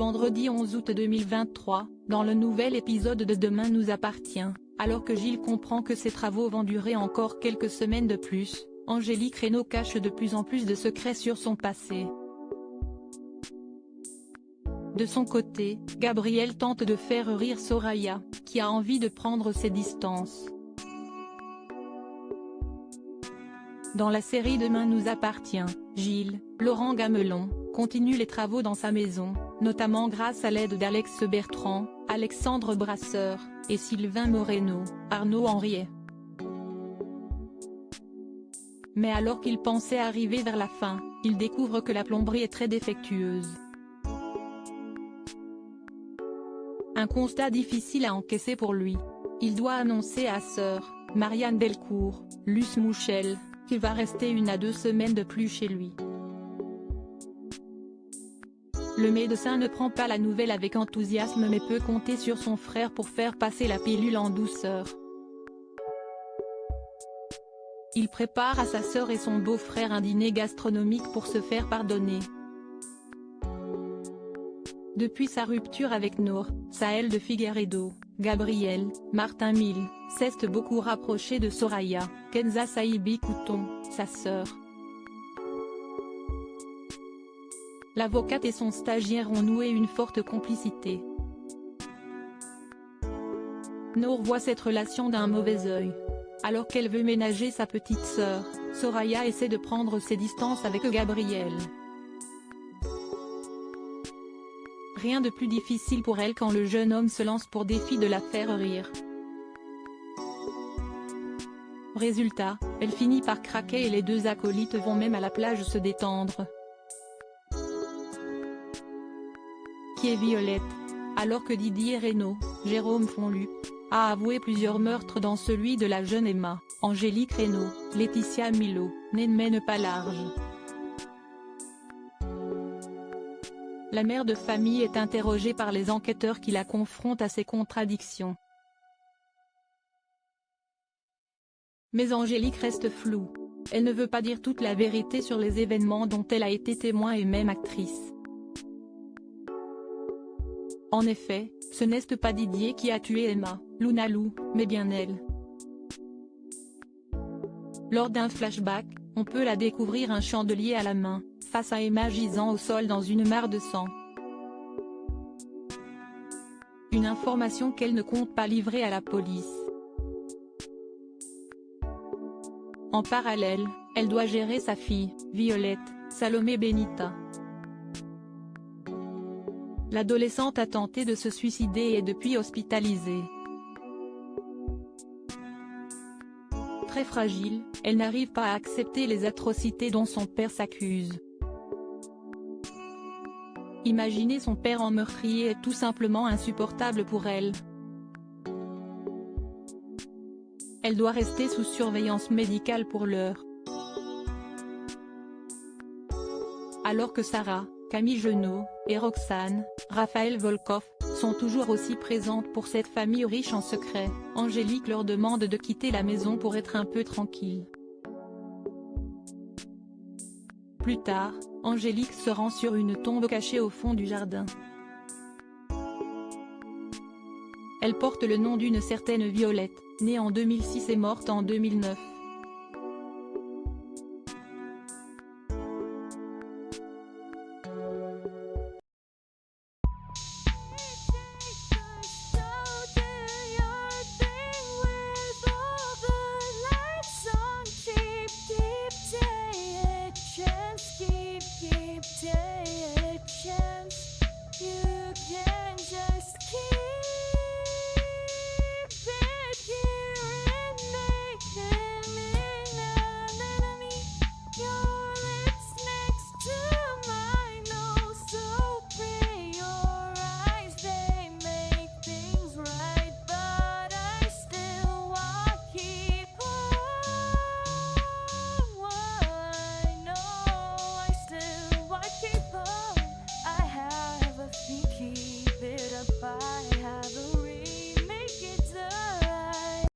vendredi 11 août 2023, dans le nouvel épisode de Demain nous appartient, alors que Gilles comprend que ses travaux vont durer encore quelques semaines de plus, Angélique Raynaud cache de plus en plus de secrets sur son passé. De son côté, Gabriel tente de faire rire Soraya, qui a envie de prendre ses distances. Dans la série Demain nous appartient, Gilles, Laurent Gamelon, continue les travaux dans sa maison, notamment grâce à l'aide d'Alex Bertrand, Alexandre Brasseur, et Sylvain Moreno, Arnaud Henriet. Mais alors qu'il pensait arriver vers la fin, il découvre que la plomberie est très défectueuse. Un constat difficile à encaisser pour lui. Il doit annoncer à sœur, Marianne Delcourt, Luce Mouchel, qu'il va rester 1 à 2 semaines de plus chez lui. Le médecin ne prend pas la nouvelle avec enthousiasme mais peut compter sur son frère pour faire passer la pilule en douceur. Il prépare à sa sœur et son beau-frère un dîner gastronomique pour se faire pardonner. Depuis sa rupture avec Nour, Saël de Figueiredo, Gabriel, Martin Mille, s'est beaucoup rapproché de Soraya, Kenza Saibi Couton, sa sœur. L'avocate et son stagiaire ont noué une forte complicité. Nour voit cette relation d'un mauvais œil. Alors qu'elle veut ménager sa petite sœur, Soraya essaie de prendre ses distances avec Gabriel. Rien de plus difficile pour elle quand le jeune homme se lance pour défi de la faire rire. Résultat, elle finit par craquer et les deux acolytes vont même à la plage se détendre. Qui est Violette? Alors que Didier Raynaud, Jérôme Fonlu, a avoué plusieurs meurtres dont celui de la jeune Emma, Angélique Raynaud, Laetitia Milo, ne mène pas large. La mère de famille est interrogée par les enquêteurs qui la confrontent à ces contradictions. Mais Angélique reste floue. Elle ne veut pas dire toute la vérité sur les événements dont elle a été témoin et même actrice. En effet, ce n'est pas Didier qui a tué Emma, Lunalou, mais bien elle. Lors d'un flashback, on peut la découvrir un chandelier à la main, face à Emma gisant au sol dans une mare de sang. Une information qu'elle ne compte pas livrer à la police. En parallèle, elle doit gérer sa fille, Violette, Salomé Benita. L'adolescente a tenté de se suicider et est depuis hospitalisée. Très fragile, elle n'arrive pas à accepter les atrocités dont son père s'accuse. Imaginer son père en meurtrier est tout simplement insupportable pour elle. Elle doit rester sous surveillance médicale pour l'heure. Alors que Sarah, Camille Genot, et Roxane, Raphaël Volkov, sont toujours aussi présentes pour cette famille riche en secrets, Angélique leur demande de quitter la maison pour être un peu tranquille. Plus tard, Angélique se rend sur une tombe cachée au fond du jardin. Elle porte le nom d'une certaine Violette, née en 2006 et morte en 2009.